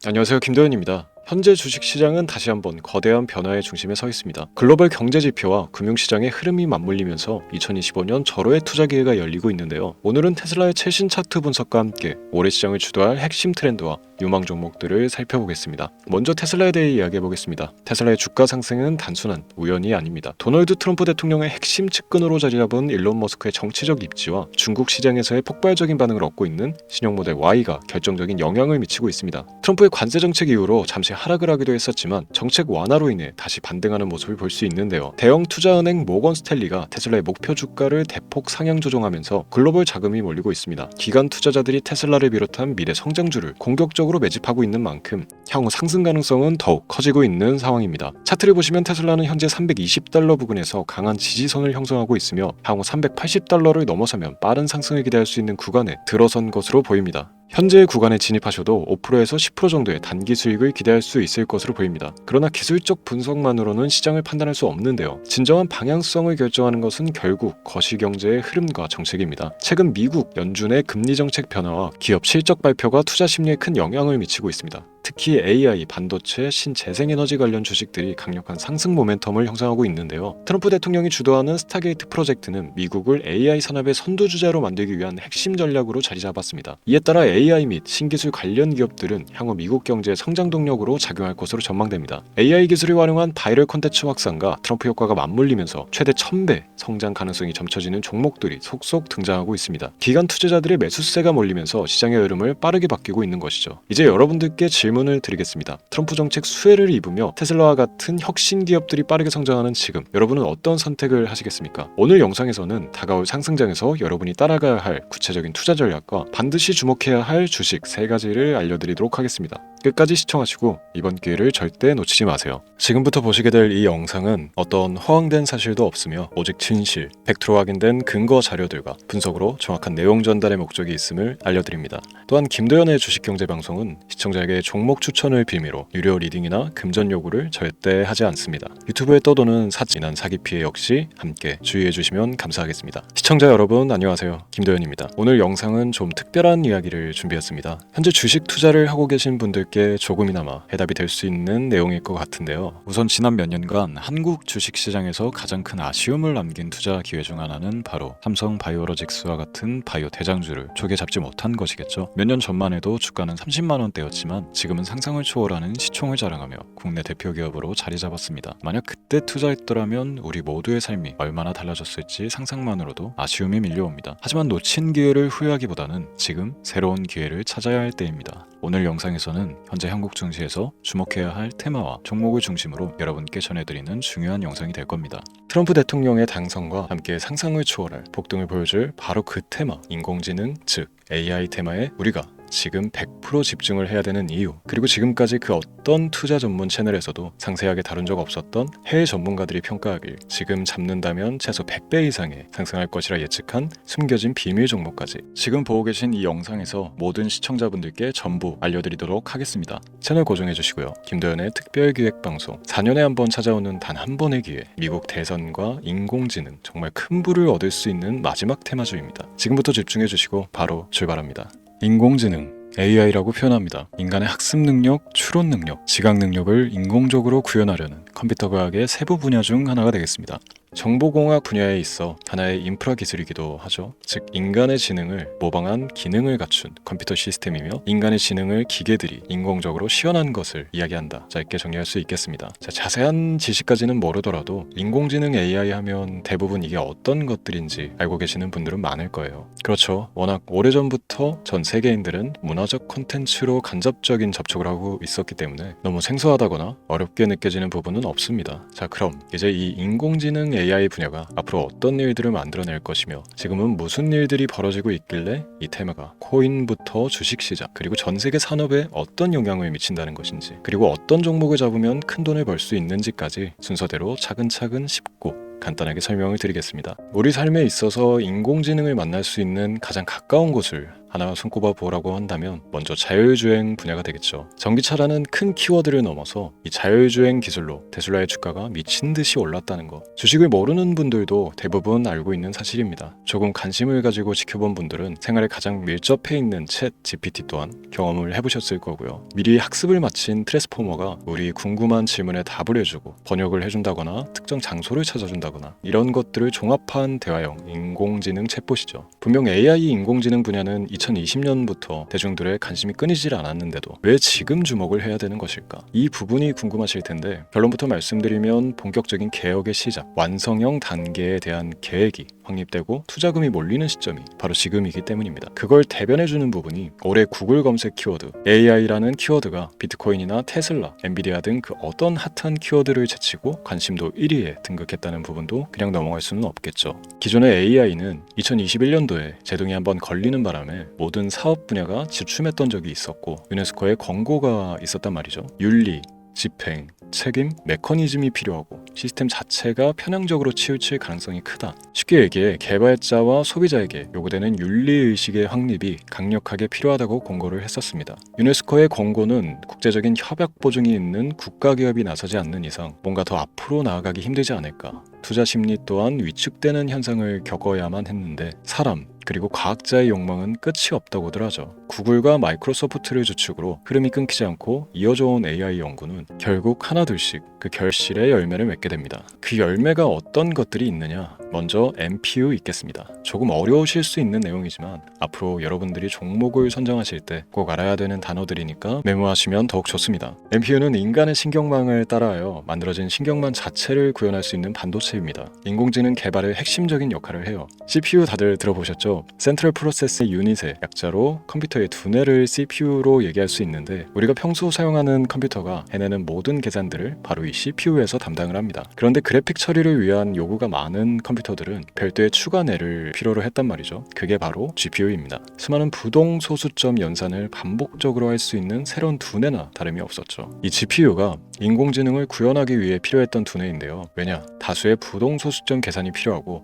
안녕하세요, 김도현입니다. 현재 주식시장은 다시 한번 거대한 변화의 중심에 서 있습니다. 글로벌 경제 지표와 금융시장의 흐름이 맞물리면서 2025년 절호의 투자 기회가 열리고 있는데요. 오늘은 테슬라의 최신 차트 분석과 함께 올해 시장을 주도할 핵심 트렌드와 유망 종목들을 살펴보겠습니다. 먼저 테슬라에 대해 이야기해보겠습니다. 테슬라의 주가 상승은 단순한 우연이 아닙니다. 도널드 트럼프 대통령의 핵심 측근으로 자리잡은 일론 머스크의 정치적 입지와 중국 시장에서의 폭발적인 반응을 얻고 있는 신형 모델 Y가 결정적인 영향을 미치고 있습니다. 트럼프의 관세 정책 이후로 잠시 하락을 하기도 했었지만 정책 완화로 인해 다시 반등하는 모습을 볼 수 있는데요. 대형 투자은행 모건 스탠리가 테슬라의 목표 주가를 대폭 상향 조정하면서 글로벌 자금이 몰리고 있습니다. 기관 투자자들이 테슬라를 비롯한 미래 성장주를 공격적으로 매집하고 있는 만큼 향후 상승 가능성은 더욱 커지고 있는 상황입니다. 차트를 보시면 테슬라는 현재 320달러 부근에서 강한 지지선을 형성하고 있으며 향후 380달러를 넘어서면 빠른 상승을 기대할 수 있는 구간에 들어선 것으로 보입니다. 현재 구간에 진입하셔도 5%에서 10% 정도의 단기 수익을 기대할 수 있을 것으로 보입니다. 그러나 기술적 분석만으로는 시장을 판단할 수 없는데요. 진정한 방향성을 결정하는 것은 결국 거시경제의 흐름과 정책입니다. 최근 미국 연준의 금리 정책 변화와 기업 실적 발표가 투자 심리에 큰 영향을 미치고 있습니다. 특히 AI, 반도체, 신재생에너지 관련 주식들이 강력한 상승 모멘텀을 형성하고 있는데요. 트럼프 대통령이 주도하는 스타게이트 프로젝트는 미국을 AI 산업의 선두주자로 만들기 위한 핵심 전략으로 자리 잡았습니다. 이에 따라 AI 및 신기술 관련 기업들은 향후 미국 경제의 성장 동력으로 작용할 것으로 전망됩니다. AI 기술을 활용한 바이럴 콘텐츠 확산과 트럼프 효과가 맞물리면서 최대 1000배 성장 가능성이 점쳐지는 종목들이 속속 등장하고 있습니다. 기관 투자자들의 매수세가 몰리면서 시장의 흐름을 빠르게 바뀌고 있는 것이죠. 이제 여러분들께 질문을 드리겠습니다. 트럼프 정책 수혜를 입으며 테슬라와 같은 혁신 기업들이 빠르게 성장하는 지금 여러분은 어떤 선택을 하시겠습니까? 오늘 영상에서는 다가올 상승장에서 여러분이 따라가야 할 구체적인 투자 전략과 반드시 주목해야 할 주식 3가지를 알려드리도록 하겠습니다. 끝까지 시청하시고 이번 기회를 절대 놓치지 마세요. 지금부터 보시게 될 이 영상은 어떤 허황된 사실도 없으며 오직 진실, 팩트로 확인된 근거 자료들과 분석으로 정확한 내용 전달의 목적이 있음을 알려드립니다. 또한 김도현의 주식경제방송은 시청자에게 종목 추천을 빌미로 유료 리딩이나 금전 요구를 절대 하지 않습니다. 유튜브에 떠도는 사진한 사기 피해 역시 함께 주의해 주시면 감사하겠습니다. 시청자 여러분 안녕하세요. 김도현입니다. 오늘 영상은 좀 특별한 이야기를 준비했습니다. 현재 주식 투자를 하고 계신 분들께 조금이나마 해답이 될 수 있는 내용일 것 같은데요. 우선 지난 몇 년간 한국 주식시장에서 가장 큰 아쉬움을 남긴 투자 기회 중 하나는 바로 삼성 바이오로직스와 같은 바이오 대장주를 조개 잡지 못한 것이겠죠. 몇 년 전만 해도 주가는 30만원대였지만 지금은 상상을 초월하는 시총을 자랑하며 국내 대표 기업으로 자리 잡았습니다. 만약 그때 투자했더라면 우리 모두의 삶이 얼마나 달라졌을지 상상만으로도 아쉬움이 밀려옵니다. 하지만 놓친 기회를 후회하기보다는 지금 새로운 기회를 찾아야 할 때입니다. 오늘 영상에서는 현재 한국 증시에서 주목해야 할 테마와 종목을 중심으로 여러분께 전해드리는 중요한 영상이 될 겁니다. 트럼프 대통령의 당선과 함께 상상을 초월할 폭등을 보여줄 바로 그 테마, 인공지능, 즉 AI 테마에 우리가 지금 100% 집중을 해야 되는 이유, 그리고 지금까지 그 어떤 투자 전문 채널에서도 상세하게 다룬 적 없었던 해외 전문가들이 평가하길 지금 잡는다면 최소 100배 이상의 상승할 것이라 예측한 숨겨진 비밀 종목까지 지금 보고 계신 이 영상에서 모든 시청자분들께 전부 알려드리도록 하겠습니다. 채널 고정해 주시고요. 김도현의 특별기획방송 4년에 한 번 찾아오는 단 한 번의 기회, 미국 대선과 인공지능, 정말 큰 부를 얻을 수 있는 마지막 테마주입니다. 지금부터 집중해 주시고 바로 출발합니다. 인공지능, AI라고 표현합니다. 인간의 학습 능력, 추론 능력, 지각 능력을 인공적으로 구현하려는 컴퓨터 과학의 세부 분야 중 하나가 되겠습니다. 정보공학 분야에 있어 하나의 인프라 기술이기도 하죠. 즉 인간의 지능을 모방한 기능을 갖춘 컴퓨터 시스템이며 인간의 지능을 기계들이 인공적으로 시연한 것을 이야기한다. 짧게 정리할 수 있겠습니다. 자세한 지식까지는 모르더라도 인공지능 AI 하면 대부분 이게 어떤 것들인지 알고 계시는 분들은 많을 거예요. 그렇죠. 워낙 오래전부터 전 세계인들은 문화적 콘텐츠로 간접적인 접촉을 하고 있었기 때문에 너무 생소하다거나 어렵게 느껴지는 부분은 없습니다. 자, 그럼 이제 이 인공지능 AI 분야가 앞으로 어떤 일들을 만들어낼 것이며 지금은 무슨 일들이 벌어지고 있길래 이 테마가 코인부터 주식시장 그리고 전 세계 산업에 어떤 영향을 미친다는 것인지, 그리고 어떤 종목을 잡으면 큰 돈을 벌 수 있는지까지 순서대로 차근차근 쉽고 간단하게 설명을 드리겠습니다. 우리 삶에 있어서 인공지능을 만날 수 있는 가장 가까운 곳을 하나 손꼽아 보라고 한다면 먼저 자율주행 분야가 되겠죠. 전기차라는 큰 키워드를 넘어서 이 자율주행 기술로 테슬라의 주가가 미친 듯이 올랐다는 거. 주식을 모르는 분들도 대부분 알고 있는 사실입니다. 조금 관심을 가지고 지켜본 분들은 생활에 가장 밀접해 있는 챗 GPT 또한 경험을 해보셨을 거고요. 미리 학습을 마친 트랜스포머가 우리 궁금한 질문에 답을 해주고 번역을 해준다거나 특정 장소를 찾아준다거나 이런 것들을 종합한 대화형 인공지능 챗봇이죠. 분명 AI 인공지능 분야는 2020년부터 대중들의 관심이 끊이질 않았는데도 왜 지금 주목을 해야 되는 것일까? 이 부분이 궁금하실 텐데 결론부터 말씀드리면 본격적인 개혁의 시작, 완성형 단계에 대한 계획이 확립되고 투자금이 몰리는 시점이 바로 지금이기 때문입니다. 그걸 대변해주는 부분이 올해 구글 검색 키워드 AI라는 키워드가 비트코인이나 테슬라, 엔비디아 등 그 어떤 핫한 키워드를 제치고 관심도 1위에 등극했다는 부분도 그냥 넘어갈 수는 없겠죠. 기존의 AI는 2021년도에 제동이 한번 걸리는 바람에 모든 사업 분야가 주춤했던 적이 있었고 유네스코의 권고가 있었단 말이죠. 윤리, 집행, 책임, 메커니즘이 필요하고 시스템 자체가 편향적으로 치우칠 가능성이 크다. 쉽게 얘기해 개발자와 소비자에게 요구되는 윤리의식의 확립이 강력하게 필요하다고 권고를 했었습니다. 유네스코의 권고는 국제적인 협약 보증이 있는 국가기업이 나서지 않는 이상 뭔가 더 앞으로 나아가기 힘들지 않을까. 투자 심리 또한 위축되는 현상을 겪어야만 했는데 사람 그리고 과학자의 욕망은 끝이 없다고들 하죠. 구글과 마이크로소프트를 주축으로 흐름이 끊기지 않고 이어져 온 AI 연구는 결국 하나둘씩 그 결실의 열매를 맺게 됩니다. 그 열매가 어떤 것들이 있느냐? 먼저 NPU 있겠습니다. 조금 어려우실 수 있는 내용이지만 앞으로 여러분들이 종목을 선정하실 때 꼭 알아야 되는 단어들이니까 메모하시면 더욱 좋습니다. NPU는 인간의 신경망을 따라하여 만들어진 신경망 자체를 구현할 수 있는 반도체입니다. 인공지능 개발의 핵심적인 역할을 해요. CPU 다들 들어보셨죠? 센트럴 프로세스 유닛의 약자로 컴퓨터의 두뇌를 CPU로 얘기할 수 있는데 우리가 평소 사용하는 컴퓨터가 해내는 모든 계산들을 바로 이 CPU에서 담당을 합니다. 그런데 그래픽 처리를 위한 요구가 많은 컴퓨터들은 별도의 추가뇌를 필요로 했단 말이죠. 그게 바로 GPU입니다. 수많은 부동 소수점 연산을 반복적으로 할 수 있는 새로운 두뇌나 다름이 없었죠. 이 GPU가 인공지능을 구현하기 위해 필요했던 두뇌인데요. 왜냐? 다수의 부동 소수점 계산이 필요하고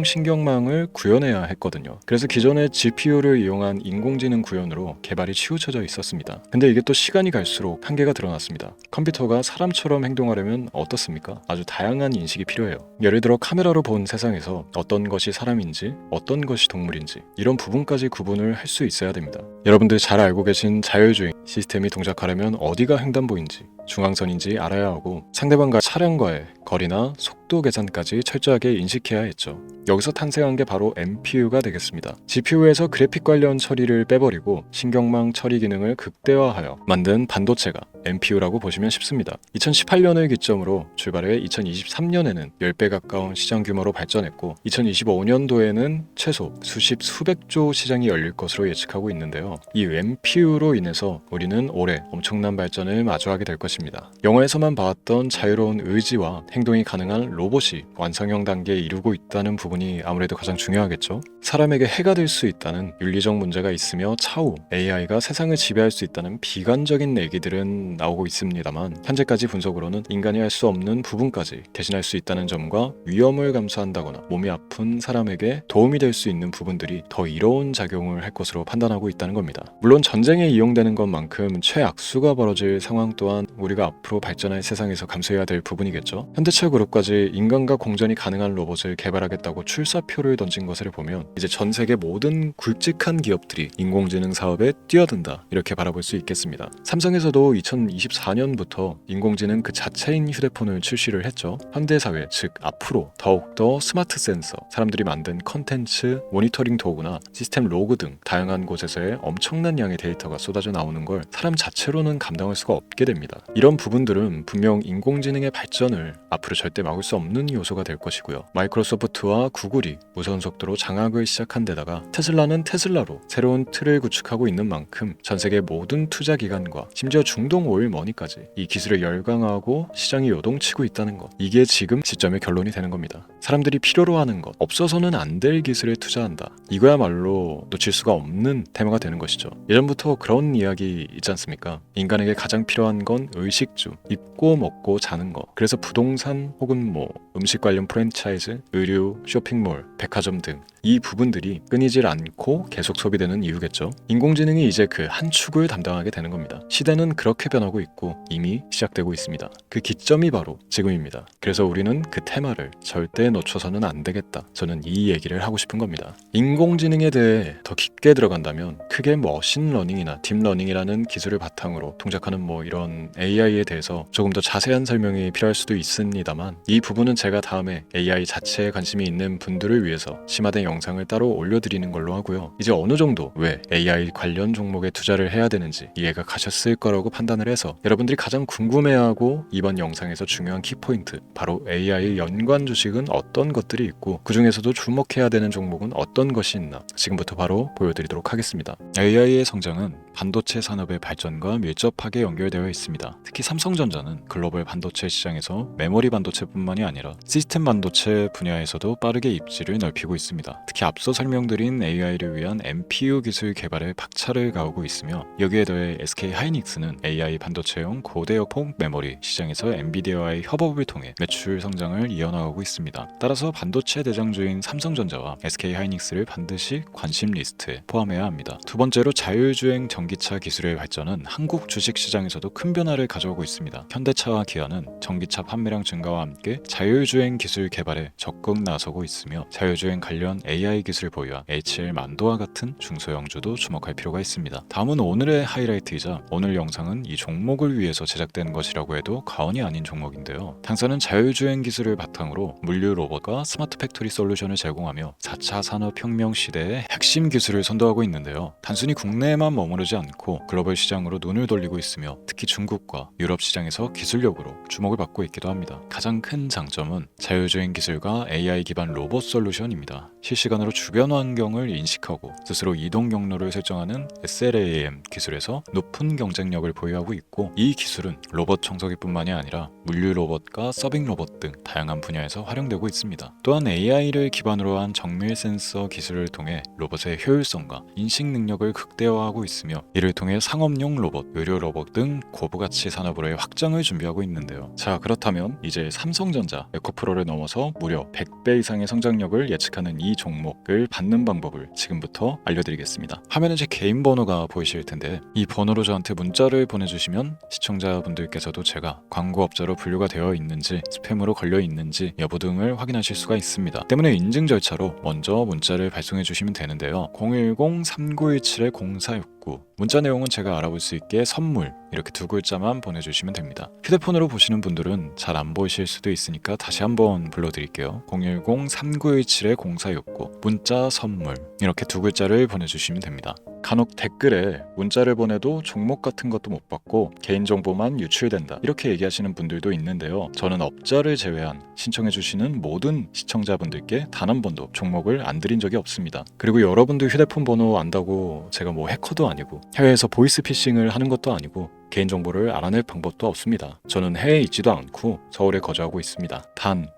인공신경망을 구현해야 했거든요. 그래서 기존의 GPU를 이용한 인공지능 구현으로 개발이 치우쳐져 있었습니다. 근데 이게 또 시간이 갈수록 한계가 드러났습니다. 컴퓨터가 사람처럼 행동하려면 어떻습니까? 아주 다양한 인식이 필요해요. 예를 들어 카메라로 본 세상에서 어떤 것이 사람인지 어떤 것이 동물인지 이런 부분까지 구분을 할 수 있어야 됩니다. 여러분들 잘 알고 계신 자율주행 시스템이 동작하려면 어디가 횡단보인지 중앙선인지 알아야 하고 상대방과 차량과의 거리나 속도 계산까지 철저하게 인식해야 했죠. 여기서 탄생한 게 바로 NPU가 되겠습니다. GPU에서 그래픽 관련 처리를 빼버리고 신경망 처리 기능을 극대화하여 만든 반도체가 NPU라고 보시면 쉽습니다. 2018년을 기점으로 출발해 2023년에는 10배 가까운 시장 규모로 발전했고 2025년도에는 최소 수백조 시장이 열릴 것으로 예측하고 있는데요. 이 NPU로 인해서 우리는 올해 엄청난 발전을 마주하게 될 것입니다. 영화에서만 봐왔던 자유로운 의지와 행동이 가능한 로봇이 완성형 단계에 이르고 있다는 부분이 아무래도 가장 중요하겠죠. 사람에게 해가 될 수 있다는 윤리적 문제가 있으며 차후 AI가 세상을 지배할 수 있다는 비관적인 얘기들은 나오고 있습니다만 현재까지 분석으로는 인간이 할 수 없는 부분까지 대신할 수 있다는 점과 위험을 감수한다거나 몸이 아픈 사람에게 도움이 될 수 있는 부분들이 더 이로운 작용을 할 것으로 판단하고 있다는 겁니다. 물론 전쟁에 이용되는 것만큼 최악수가 벌어질 상황 또한 우리가 앞으로 발전할 세상에서 감수해야 될 부분이겠죠. 현대차 그룹까지 인간과 공전이 가능한 로봇을 개발하겠다고 출사표를 던진 것을 보면 이제 전 세계 모든 굵직한 기업들이 인공지능 사업에 뛰어든다 이렇게 바라볼 수 있겠습니다. 삼성에서도 2024년부터 인공지능 그 자체인 휴대폰을 출시를 했죠. 현대사회 즉 앞으로 더욱더 스마트 센서, 사람들이 만든 컨텐츠, 모니터링 도구나 시스템 로그 등 다양한 곳에서의 엄청난 양의 데이터가 쏟아져 나오는 걸 사람 자체로는 감당할 수가 없게 됩니다. 이런 부분들은 분명 인공지능의 발전을 앞으로 절대 막을 수 없는 요소가 될 것이고요. 마이크로소프트와 구글이 무선 속도로 장악을 시작한 데다가 테슬라는 테슬라로 새로운 틀을 구축하고 있는 만큼 전 세계 모든 투자 기관과 심지어 중동 오일 머니까지 이 기술을 열광하고 시장이 요동치고 있다는 것, 이게 지금 시점의 결론이 되는 겁니다. 사람들이 필요로 하는 것, 없어서는 안 될 기술에 투자한다. 이거야말로 놓칠 수가 없는 테마가 되는 것이죠. 예전부터 그런 이야기 있지 않습니까? 인간에게 가장 필요한 건 의식주, 입고 먹고 자는 거. 그래서 부동산 혹은 음식 관련 프랜차이즈, 의류, 쇼핑몰, 백화점 등 이 부분들이 끊이질 않고 계속 소비되는 이유겠죠. 인공지능이 이제 그 한 축을 담당하게 되는 겁니다. 시대는 그렇게 변하고 있고 이미 시작되고 있습니다. 그 기점이 바로 지금입니다. 그래서 우리는 그 테마를 절대 놓쳐서는 안 되겠다. 저는 이 얘기를 하고 싶은 겁니다. 인공지능에 대해 더 깊게 들어간다면 크게 머신러닝이나 딥러닝이라는 기술을 바탕으로 동작하는 이런 AI에 대해서 조금 더 자세한 설명이 필요할 수도 있습니다만, 이 부분은 제가 다음에 AI 자체에 관심이 있는 분들을 위해서 심화된 영상을 따로 올려드리는 걸로 하고요. 이제 어느 정도 왜 AI 관련 종목에 투자를 해야 되는지 이해가 가셨을 거라고 판단을 해서 여러분들이 가장 궁금해하고 이번 영상에서 중요한 키포인트, 바로 AI 연관 주식은 어떤 것들이 있고 그 중에서도 주목해야 되는 종목은 어떤 것이 있나 지금부터 바로 보여드리도록 하겠습니다. AI의 성장은 반도체 산업의 발전과 밀접하게 연결되어 있습니다. 특히 삼성전자는 글로벌 반도체 시장에서 메모리 반도체뿐만이 아니라 시스템 반도체 분야에서도 빠르게 입지를 넓히고 있습니다. 특히 앞서 설명드린 AI를 위한 MPU 기술 개발에 박차를 가하고 있으며, 여기에 더해 SK 하이닉스는 AI 반도체용 고대역폭 메모리 시장에서 엔비디아와의 협업을 통해 매출 성장을 이어나가고 있습니다. 따라서 반도체 대장주인 삼성전자와 SK 하이닉스를 반드시 관심 리스트에 포함해야 합니다. 두 번째로 자율주행 전기차 기술의 발전은 한국 주식시장에서도 큰 변화를 가져오고 있습니다. 현대차와 기아는 전기차 판매량 증가와 함께 자율주행 기술 개발에 적극 나서고 있으며, 자율주행 관련 AI 기술 보유한 HL 만도와 같은 중소형주도 주목할 필요가 있습니다. 다음은 오늘의 하이라이트이자 오늘 영상은 이 종목을 위해서 제작된 것이라고 해도 과언이 아닌 종목인데요. 당사는 자율주행 기술을 바탕으로 물류 로봇과 스마트 팩토리 솔루션을 제공하며 4차 산업혁명 시대의 핵심 기술을 선도하고 있는데요. 단순히 국내에만 머무르지 않고 글로벌 시장으로 눈을 돌리고 있으며, 특히 중국과 유럽 시장에서 기술력으로 주목을 받고 있기도 합니다. 가장 큰 장점은 자율주행 기술과 AI 기반 로봇 솔루션입니다. 실시간으로 주변 환경을 인식하고 스스로 이동 경로를 설정하는 SLAM 기술에서 높은 경쟁력을 보유하고 있고, 이 기술은 로봇 청소기뿐만이 아니라 물류 로봇과 서빙 로봇 등 다양한 분야에서 활용되고 있습니다. 또한 AI를 기반으로 한 정밀 센서 기술을 통해 로봇의 효율성과 인식 능력을 극대화하고 있으며, 이를 통해 상업용 로봇, 의료 로봇 등 고부가치 산업으로의 확장을 준비하고 있는데요. 자, 그렇다면 이제 삼성전자 에코프로를 넘어서 무려 100배 이상의 성장력을 예측하는 이 종목을 받는 방법을 지금부터 알려드리겠습니다. 화면에 제 개인 번호가 보이실 텐데, 이 번호로 저한테 문자를 보내주시면 시청자분들께서도 제가 광고업자로 분류가 되어 있는지, 스팸으로 걸려 있는지 여부 등을 확인하실 수가 있습니다. 때문에 인증 절차로 먼저 문자를 발송해 주시면 되는데요. 010-3917-0469 문자 내용은 제가 알아볼 수 있게 선물 이렇게 두 글자만 보내주시면 됩니다. 휴대폰으로 보시는 분들은 잘 안 보이실 수도 있으니까 다시 한번 불러드릴게요. 010-3917-0469 문자 선물 이렇게 두 글자를 보내주시면 됩니다. 간혹 댓글에 문자를 보내도 종목 같은 것도 못 받고 개인정보만 유출된다 이렇게 얘기하시는 분들도 있는데요. 저는 업자를 제외한 신청해주시는 모든 시청자분들께 단 한 번도 종목을 안 드린 적이 없습니다. 그리고 여러분들 휴대폰 번호 안다고 제가 해커도 아니고 해외에서 보이스피싱을 하는 것도 아니고 개인정보를 알아낼 방법도 없습니다. 저는 해외에 있지도 않고 서울에 거주하고 있습니다.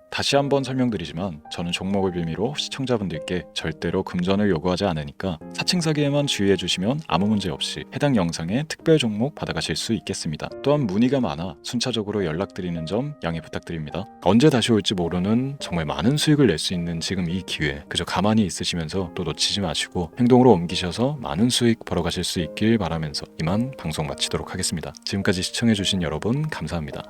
다시 한번 설명드리지만 저는 종목을 빌미로 시청자분들께 절대로 금전을 요구하지 않으니까 사칭 사기에만 주의해 주시면 아무 문제 없이 해당 영상에 특별 종목 받아가실 수 있겠습니다. 또한 문의가 많아 순차적으로 연락드리는 점 양해 부탁드립니다. 언제 다시 올지 모르는 정말 많은 수익을 낼 수 있는 지금 이 기회 그저 가만히 있으시면서 또 놓치지 마시고 행동으로 옮기셔서 많은 수익 벌어가실 수 있길 바라면서 이만 방송 마치도록 하겠습니다. 지금까지 시청해주신 여러분 감사합니다.